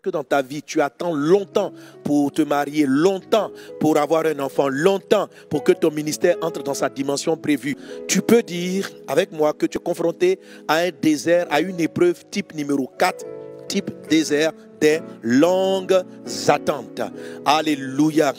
Que dans ta vie, tu attends longtemps pour te marier, longtemps pour avoir un enfant, longtemps pour que ton ministère entre dans sa dimension prévue. Tu peux dire avec moi que tu es confronté à un désert, à une épreuve type numéro 4, type désert des longues attentes. Alléluia.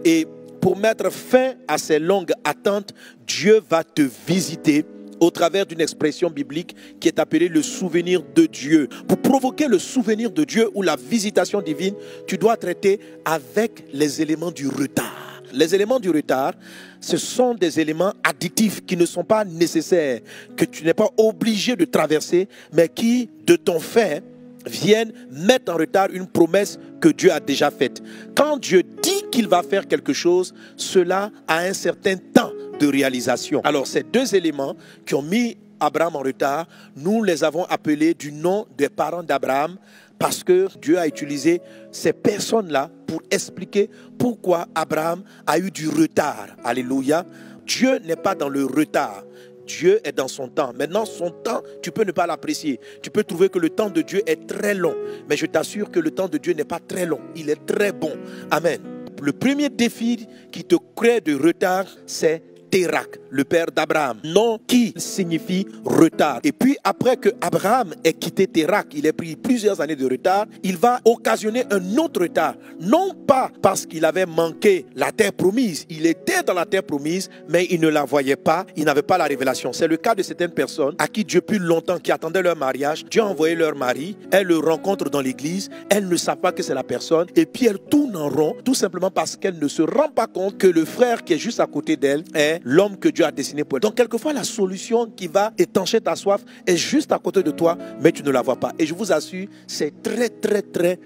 Et pour mettre fin à ces longues attentes, Dieu va te visiter au travers d'une expression biblique qui est appelée le souvenir de Dieu. Pour provoquer le souvenir de Dieu ou la visitation divine, tu dois traiter avec les éléments du retard. Les éléments du retard, ce sont des éléments additifs qui ne sont pas nécessaires, que tu n'es pas obligé de traverser, mais qui, de ton fait, viennent mettre en retard une promesse que Dieu a déjà faite. Quand Dieu dit qu'il va faire quelque chose, cela a un certain temps de réalisation. Alors ces deux éléments qui ont mis Abraham en retard, nous les avons appelés du nom des parents d'Abraham parce que Dieu a utilisé ces personnes-là pour expliquer pourquoi Abraham a eu du retard. Alléluia. Dieu n'est pas dans le retard. Dieu est dans son temps. Maintenant, son temps, tu peux ne pas l'apprécier. Tu peux trouver que le temps de Dieu est très long. Mais je t'assure que le temps de Dieu n'est pas très long. Il est très bon. Amen. Le premier défi qui te crée de retard, c'est Térak, le père d'Abraham, nom qui signifie retard. Et puis après que Abraham ait quitté Térak, il a pris plusieurs années de retard, il va occasionner un autre retard. Non pas parce qu'il avait manqué la terre promise, il était dans la terre promise, mais il ne la voyait pas, il n'avait pas la révélation. C'est le cas de certaines personnes à qui Dieu depuis longtemps, qui attendaient leur mariage, Dieu a envoyé leur mari, elles le rencontrent dans l'église, elles ne savent pas que c'est la personne, et puis elles tournent en rond, tout simplement parce qu'elles ne se rendent pas compte que le frère qui est juste à côté d'elle est l'homme que Dieu a destiné pour elle. Donc quelquefois la solution qui va étancher ta soif est juste à côté de toi, mais tu ne la vois pas. Et je vous assure, c'est très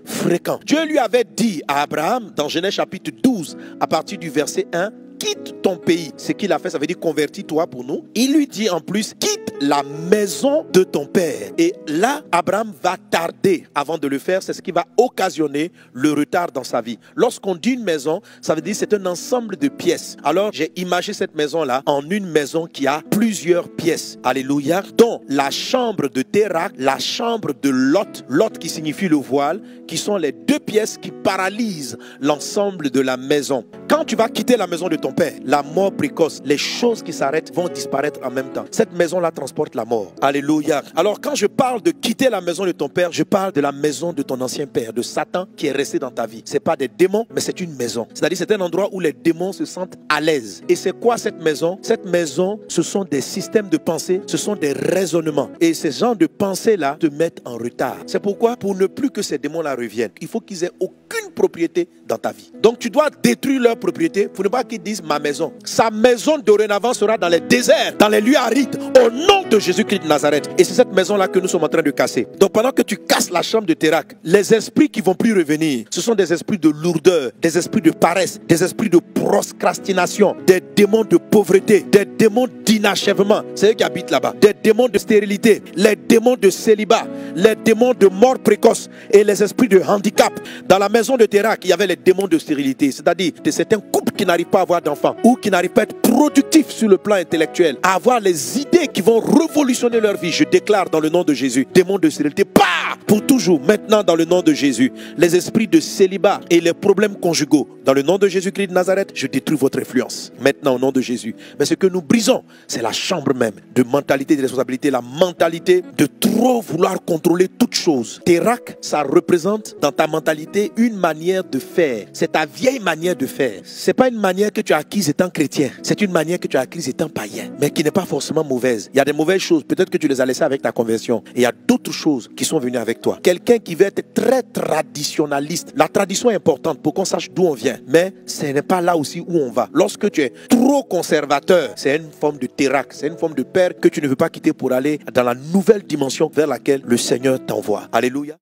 fréquent. Dieu lui avait dit à Abraham dans Genèse chapitre 12, à partir du verset 1, quitte ton pays. Ce qu'il a fait, ça veut dire convertis-toi pour nous. Il lui dit en plus, quitte la maison de ton père. Et là, Abraham va tarder avant de le faire. C'est ce qui va occasionner le retard dans sa vie. Lorsqu'on dit une maison, ça veut dire c'est un ensemble de pièces. Alors, j'ai imagé cette maison-là en une maison qui a plusieurs pièces. Alléluia. Dont la chambre de Térak, la chambre de Lot, Lot qui signifie le voile, qui sont les deux pièces qui paralysent l'ensemble de la maison. Quand tu vas quitter la maison de ton père, la mort précoce, les choses qui s'arrêtent vont disparaître en même temps. Cette maison-là transporte la mort. Alléluia. Alors quand je parle de quitter la maison de ton père, je parle de la maison de ton ancien père, de Satan qui est resté dans ta vie. C'est pas des démons, mais c'est une maison. C'est-à-dire c'est un endroit où les démons se sentent à l'aise. Et c'est quoi cette maison? Cette maison, ce sont des systèmes de pensée, ce sont des raisonnements. Et ces genres de pensées-là te mettent en retard. C'est pourquoi, pour ne plus que ces démons-là reviennent, il faut qu'ils aient aucune propriété dans ta vie. Donc tu dois détruire leur propriété pour ne pas qu'ils disent ma maison. Sa maison dorénavant sera dans les déserts, dans les lieux arides, au nom de Jésus-Christ de Nazareth. Et c'est cette maison-là que nous sommes en train de casser. Donc pendant que tu casses la chambre de Térak, les esprits qui vont plus revenir, ce sont des esprits de lourdeur, des esprits de paresse, des esprits de procrastination, des démons de pauvreté, des démons d'inachèvement. C'est eux qui habitent là-bas. Des démons de stérilité, les démons de célibat, les démons de mort précoce et les esprits de handicap. Dans la maison de Térak, il y avait les démons de stérilité, c'est-à-dire de certains couples qui n'arrivent pas à avoir d'enfants ou qui n'arrivent pas à être productifs sur le plan intellectuel, à avoir les idées qui vont révolutionner leur vie. Je déclare dans le nom de Jésus, démons de stérilité, pour toujours, maintenant dans le nom de Jésus, les esprits de célibat et les problèmes conjugaux, dans le nom de Jésus-Christ de Nazareth, je détruis votre influence, maintenant au nom de Jésus. Mais ce que nous brisons, c'est la chambre même de mentalité de responsabilité, la mentalité de trop vouloir contrôler toutes choses. Térak, ça représente dans ta mentalité une manière de faire. C'est ta vieille manière de faire. C'est pas une manière que tu as acquise étant chrétien. C'est une manière que tu as acquise étant païen, mais qui n'est pas forcément mauvaise. Il y a des mauvaises choses, peut-être que tu les as laissées avec ta conversion. Et il y a d'autres choses qui sont venues avec toi. Quelqu'un qui veut être très traditionnaliste. La tradition est importante pour qu'on sache d'où on vient, mais ce n'est pas là aussi où on va. Lorsque tu es trop conservateur, c'est une forme de Térak, c'est une forme de père que tu ne veux pas quitter pour aller dans la nouvelle dimension vers laquelle le Seigneur t'envoie. Alléluia.